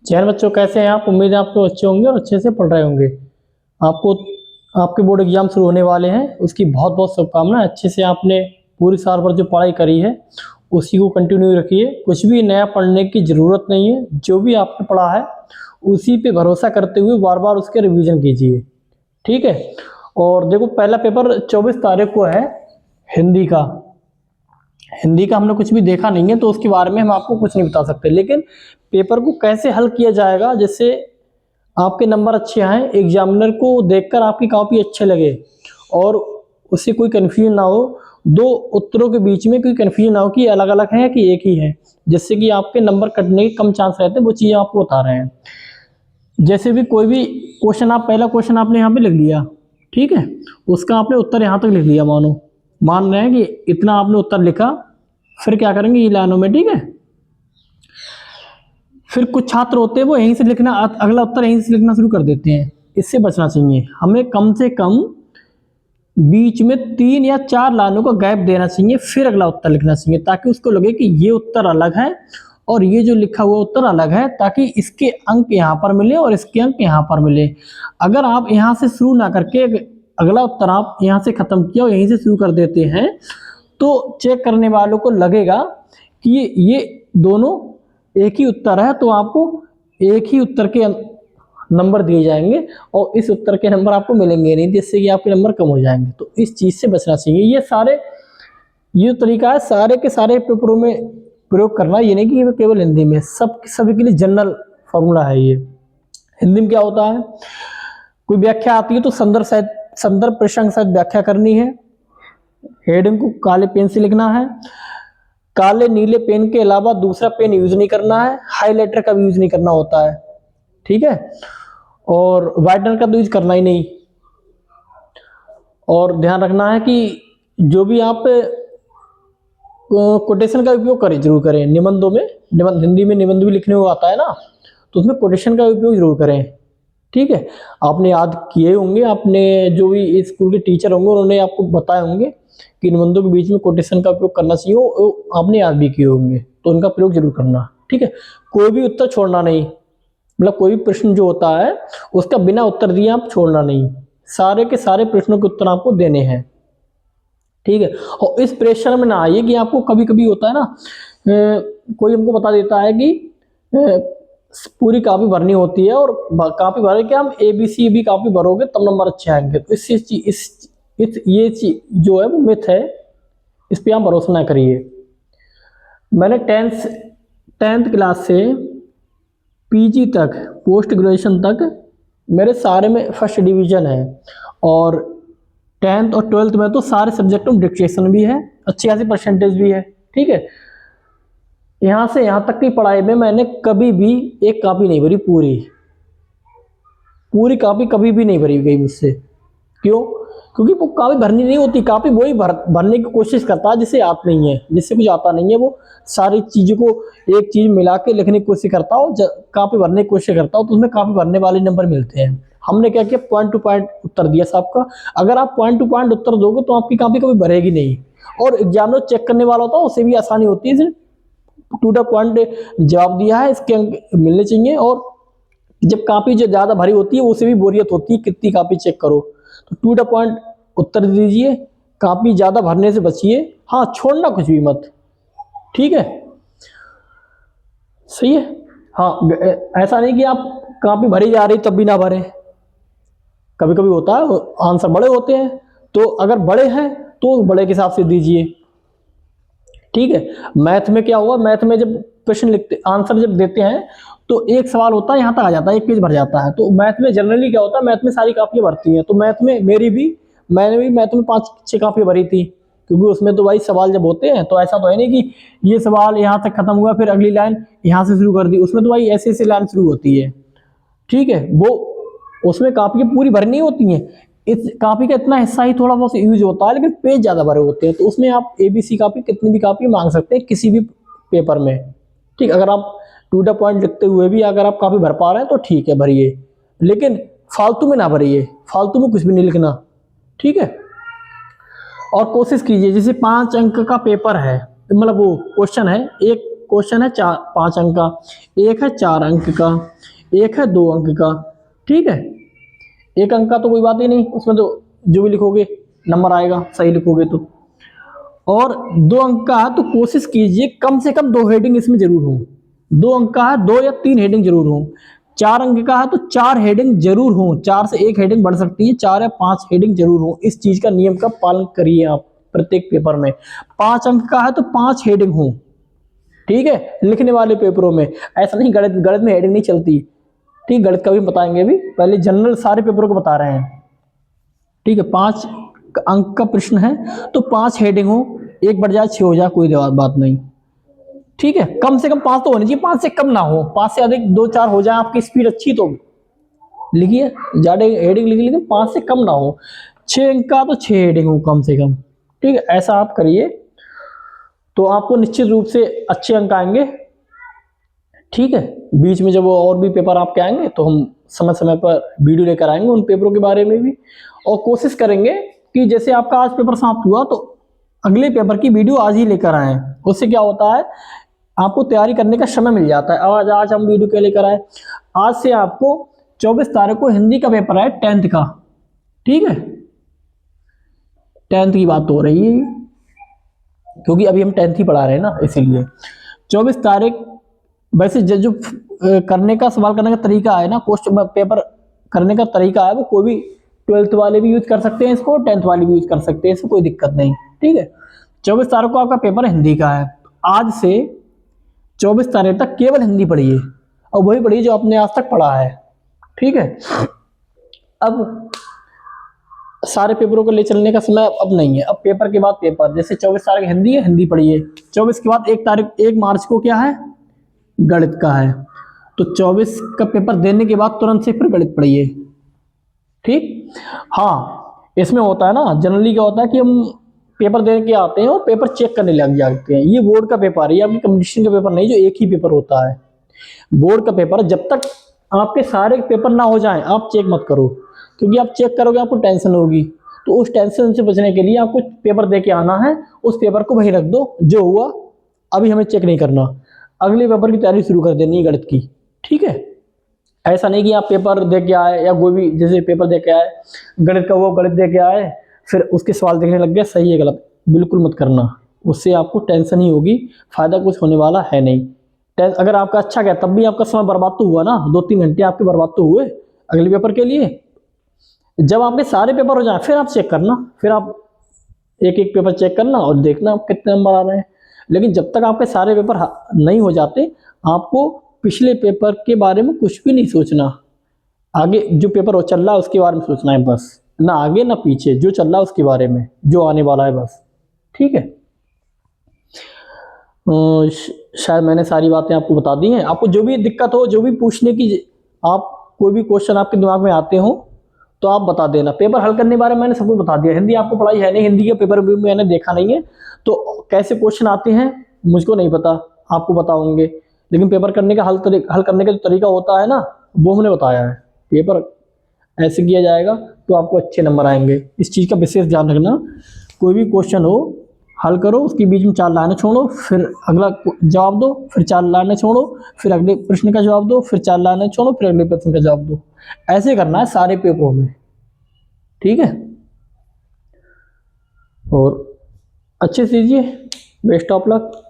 जैन बच्चों, कैसे हैं आप? उम्मीद है आप तो अच्छे होंगे और अच्छे से पढ़ रहे होंगे। आपको आपके बोर्ड एग्जाम शुरू होने वाले हैं, उसकी बहुत बहुत शुभकामनाएं। अच्छे से आपने पूरी साल भर जो पढ़ाई करी है उसी को कंटिन्यू रखिए। कुछ भी नया पढ़ने की ज़रूरत नहीं है, जो भी आपने पढ़ा है उसी पे भरोसा करते हुए बार बार उसके रिवीजन कीजिए, ठीक है। और देखो, पहला पेपर 24 तारीख को है हिंदी का। हिंदी का हमने कुछ भी देखा नहीं है तो उसके बारे में हम आपको कुछ नहीं बता सकते, लेकिन पेपर को कैसे हल किया जाएगा जिससे आपके नंबर अच्छे आए, एग्जामिनर को देखकर आपकी कॉपी अच्छे लगे और उससे कोई कन्फ्यूजन ना हो, दो उत्तरों के बीच में कोई कन्फ्यूजन ना हो कि अलग अलग है कि एक ही है, जिससे कि आपके नंबर कटने के कम चांस रहते हैं। वो चीज़ें आपको बता रहे हैं। जैसे भी कोई भी क्वेश्चन, आप पहला क्वेश्चन आपने यहाँ पे लिख लिया, ठीक है, उसका आपने उत्तर यहाँ तक लिख लिया, मान रहे हैं कि इतना आपने उत्तर लिखा। फिर क्या करेंगे ये लाइनों में, ठीक है। फिर कुछ छात्र होते हैं वो यहीं से लिखना, अगला उत्तर यहीं से लिखना शुरू कर देते हैं। इससे बचना चाहिए। हमें कम से कम बीच में 3 या 4 लाइनों का गैप देना चाहिए, फिर अगला उत्तर लिखना चाहिए, ताकि उसको लगे कि ये उत्तर अलग है और ये जो लिखा हुआ उत्तर अलग है, ताकि इसके अंक यहाँ पर मिले और इसके अंक यहाँ पर मिले। अगर आप यहाँ से शुरू ना करके अगला उत्तर आप यहाँ से खत्म किया और यहीं से शुरू कर देते हैं तो चेक करने वालों को लगेगा कि ये दोनों एक ही उत्तर है, तो आपको एक ही उत्तर के नंबर दिए जाएंगे और इस उत्तर के नंबर आपको मिलेंगे नहीं, जिससे कि आपके नंबर कम हो जाएंगे। तो इस चीज़ से बचना चाहिए। ये तरीका है सारे के सारे पेपरों में प्रयोग करना, ये नहीं कि केवल हिंदी में। सभी के लिए जनरल फॉर्मूला है ये। हिंदी में क्या होता है, कोई व्याख्या आती है तो संदर्भ प्रसंग सहित व्याख्या करनी है। हेडिंग को काले पेन से लिखना है। काले नीले पेन के अलावा दूसरा पेन यूज नहीं करना है। हाइलाइटर का भी यूज नहीं करना होता है, ठीक है। और वाइटनर का तो यूज करना ही नहीं। और ध्यान रखना है कि जो भी आप कोटेशन का उपयोग करें, जरूर करें। निबंधों में, हिंदी में निबंध भी लिखने को आता है ना, तो उसमें कोटेशन का उपयोग जरूर करें, ठीक है। आपने याद किए होंगे, आपने जो भी स्कूल के टीचर होंगे उन्होंने आपको बताए होंगे कि निबंधों के बीच में कोटेशन का उपयोग करना चाहिए, आपने याद भी किए होंगे, तो उनका प्रयोग जरूर करना, ठीक है। कोई भी उत्तर छोड़ना नहीं, मतलब कोई भी प्रश्न जो होता है उसका बिना उत्तर दिए आप छोड़ना नहीं। सारे के सारे प्रश्नों के उत्तर आपको देने हैं, ठीक है। और इस प्रेशर में ना आइए कि आपको कभी कभी होता है ना, कोई हमको बता देता है कि पूरी कॉपी भरनी होती है और कॉपी भर के हम ABC भी कॉपी भरोगे तब नंबर अच्छे आएंगे। तो ये चीज जो है वो मिथ है, इस पर आप भरोसा ना करिए। मैंने 10th क्लास से PG तक, पोस्ट ग्रेजुएशन तक मेरे सारे में फर्स्ट डिवीजन है, और 10th और 12th में तो सारे सब्जेक्ट में डिक्टेशन भी है, अच्छी खासी परसेंटेज भी है, ठीक है। यहाँ से यहाँ तक की पढ़ाई में मैंने कभी भी एक कॉपी नहीं भरी, पूरी कॉपी कभी भी नहीं भरी गई मुझसे। क्यों? क्योंकि वो कॉपी भरनी नहीं होती। कॉपी वही भरने की कोशिश करता है जिसे आता नहीं है, जिससे कुछ आता नहीं है, वो सारी चीज़ों को एक चीज़ मिला के लिखने की कोशिश करता हो, कॉपी भरने की कोशिश करता हो, तो उसमें कॉपी भरने वाले नंबर मिलते हैं। हमने क्या किया, पॉइंट टू पॉइंट उत्तर दिया सबका। अगर आप पॉइंट टू पॉइंट उत्तर दोगे तो आपकी कॉपी कभी भरेगी नहीं, और एग्जामिनर चेक करने वाला होता है, उसे भी आसानी होती है। टू द पॉइंट जवाब दिया है, इसके अंक मिलने चाहिए। और जब कॉपी जो ज़्यादा भरी होती है उसे भी बोरियत होती है, कितनी कॉपी चेक करो। तो टू द पॉइंट उत्तर दीजिए, कॉपी ज़्यादा भरने से बचिए। हाँ, छोड़ना कुछ भी मत, ठीक है, सही है। हाँ, ऐसा नहीं कि आप कॉपी भरी जा रही तब भी ना भरें। कभी कभी होता है आंसर बड़े होते हैं, तो अगर बड़े हैं तो बड़े के हिसाब से दीजिए, ठीक है। मैथ में क्या हुआ, मैथ में जब क्वेश्चन लिखते, आंसर जब देते हैं तो एक सवाल होता है यहाँ तक आ जाता है, एक पेज भर जाता है। तो मैथ में जनरली क्या होता है, मैथ में सारी कापियाँ भरती हैं। तो मैथ में मैंने भी मैथ में 5-6 कापियाँ भरी थी, क्योंकि उसमें तो भाई सवाल जब होते हैं तो ऐसा तो है नहीं कि ये सवाल यहाँ तक खत्म हुआ फिर अगली लाइन यहाँ से शुरू कर दी। उसमें तो भाई ऐसे ऐसे लाइन शुरू होती है, ठीक है। वो उसमें कापियाँ पूरी भरनी होती हैं। इस कॉपी का इतना हिस्सा ही थोड़ा बहुत यूज होता है, लेकिन पेज ज़्यादा भरे होते हैं। तो उसमें आप ABC कॉपी, कितनी भी कॉपी मांग सकते हैं किसी भी पेपर में, ठीक। अगर आप टू द पॉइंट लिखते हुए भी अगर आप कॉपी भर पा रहे हैं तो ठीक है, भरिए, लेकिन फालतू में ना भरिए। फालतू में कुछ भी नहीं लिखना, ठीक है। और कोशिश कीजिए, जैसे 5 अंक का पेपर है, मतलब वो क्वेश्चन है, एक क्वेश्चन है 5 अंक का, एक है 4 अंक का, एक है 2 अंक का। ठीक है, 1 अंक का तो कोई बात ही नहीं, उसमें तो जो भी लिखोगे नंबर आएगा, सही लिखोगे तो। और 2 अंक का है तो कोशिश कीजिए कम से कम 2 हेडिंग इसमें जरूर हो। 2 अंक का है 2 या 3 हेडिंग जरूर हो। 4 अंक का है तो 4 हेडिंग जरूर हो, 4 से 1 हेडिंग बढ़ सकती है, 4 या 5 हेडिंग जरूर हो। इस चीज का नियम का पालन करिए आप प्रत्येक पेपर में। 5 अंक का है तो 5 हेडिंग हो। ठीक है, लिखने वाले पेपरों में ऐसा नहीं, गणित गणित में हेडिंग नहीं चलती। ठीक, गणित का भी बताएंगे अभी, पहले जनरल सारे पेपरों को बता रहे हैं। ठीक है, 5 अंक का प्रश्न है तो 5 हेडिंग हो, 1 बढ़ जाए 6 हो जाए कोई बात नहीं। ठीक है, कम से कम 5 तो होनी चाहिए, 5 से कम ना हो, 5 से अधिक 2-4 हो जाए, आपकी स्पीड अच्छी तो लिखिए, ज्यादा हेडिंग लिखिए लेकिन 5 से कम ना हो। 6 अंक का तो 6 हेडिंग हो कम से कम। ठीक है, ऐसा आप करिए तो आपको निश्चित रूप से अच्छे अंक आएंगे। ठीक है, बीच में जब और भी पेपर आपके आएंगे तो हम समय समय पर वीडियो लेकर आएंगे उन पेपरों के बारे में भी, और कोशिश करेंगे कि जैसे आपका आज पेपर समाप्त हुआ तो अगले पेपर की वीडियो आज ही लेकर आए। उससे क्या होता है, आपको तैयारी करने का समय मिल जाता है। आज हम वीडियो क्या लेकर आए, आज से आपको 24 तारीख को हिंदी का पेपर है 10th का। ठीक है, 10th की बात हो रही है क्योंकि अभी हम 10th ही पढ़ा रहे हैं ना, इसीलिए 24 तारीख। वैसे जो करने का, सवाल करने का तरीका है ना, क्वेश्चन पेपर करने का तरीका है, वो कोई भी 12th वाले भी यूज कर सकते हैं इसको, 10th वाले भी यूज कर सकते हैं, इसमें कोई दिक्कत नहीं। ठीक है, 24 तारीख को आपका पेपर हिंदी का है, आज से 24 तारीख तक केवल हिंदी पढ़िए और वही पढ़िए जो आपने आज तक पढ़ा है। ठीक है, अब सारे पेपरों को ले चलने का समय अब नहीं है। अब पेपर के बाद पेपर, जैसे 24 तारीख हिंदी है, हिंदी पढ़िए। 24 के बाद 1 मार्च को क्या है, गणित का है, तो 24 का पेपर देने के बाद तुरंत से फिर गणित पढ़िए। ठीक, हाँ इसमें होता है ना, जनरली क्या होता है कि हम पेपर देने के आते हैं और पेपर चेक करने लग जाते हैं। ये बोर्ड का पेपर है, ये आपकी कंपटीशन का पेपर नहीं जो एक ही पेपर होता है। बोर्ड का पेपर, जब तक आपके सारे पेपर ना हो जाएं आप चेक मत करो, क्योंकि आप चेक करोगे आपको टेंशन होगी। तो उस टेंशन से बचने के लिए आपको पेपर दे के आना है, उस पेपर को वहीं रख दो, जो हुआ अभी हमें चेक नहीं करना, अगले पेपर की तैयारी शुरू कर देनी है गणित की। ठीक है, ऐसा नहीं कि आप पेपर दे के आए या कोई भी जैसे पेपर दे के आए गणित का, वो गणित दे के आए फिर उसके सवाल देखने लग गए सही है गलत, बिल्कुल मत करना। उससे आपको टेंशन ही होगी, फायदा कुछ होने वाला है नहीं। अगर आपका अच्छा गया तब भी आपका समय बर्बाद तो हुआ ना, 2-3 घंटे आपके बर्बाद तो हुए अगले पेपर के लिए। जब आपके सारे पेपर हो जाए फिर आप चेक करना, फिर आप एक एक पेपर चेक करना और देखना कितने नंबर आ रहे हैं। लेकिन जब तक आपके सारे पेपर नहीं हो जाते, आपको पिछले पेपर के बारे में कुछ भी नहीं सोचना। आगे जो पेपर चल रहा है उसके बारे में सोचना है बस, ना आगे ना पीछे, जो चल रहा है उसके बारे में, जो आने वाला है बस। ठीक है, शायद मैंने सारी बातें आपको बता दी हैं। आपको जो भी दिक्कत हो, जो भी पूछने की, आप कोई भी क्वेश्चन आपके दिमाग में आते हो तो आप बता देना। पेपर हल करने के बारे में मैंने सब कुछ बता दिया। हिंदी आपको पढ़ाई है नहीं, हिंदी का पेपर भी मैंने देखा नहीं है, तो कैसे क्वेश्चन आते हैं मुझको नहीं पता, आपको बताऊंगे। लेकिन पेपर करने का हल करने का जो तरीका होता है ना, वो हमने बताया है। पेपर ऐसे किया जाएगा तो आपको अच्छे नंबर आएंगे, इस चीज़ का विशेष ध्यान रखना। कोई भी क्वेश्चन हो हल करो, उसके बीच में 4 लाइनें छोड़ो, फिर अगला जवाब दो, फिर 4 लाइनें छोड़ो, फिर अगले प्रश्न का जवाब दो, फिर 4 लाइनें छोड़ो, फिर अगले प्रश्न का जवाब दो। ऐसे करना है सारे पेपरों में। ठीक है, और अच्छे से दीजिए, बेस्ट ऑफ लक।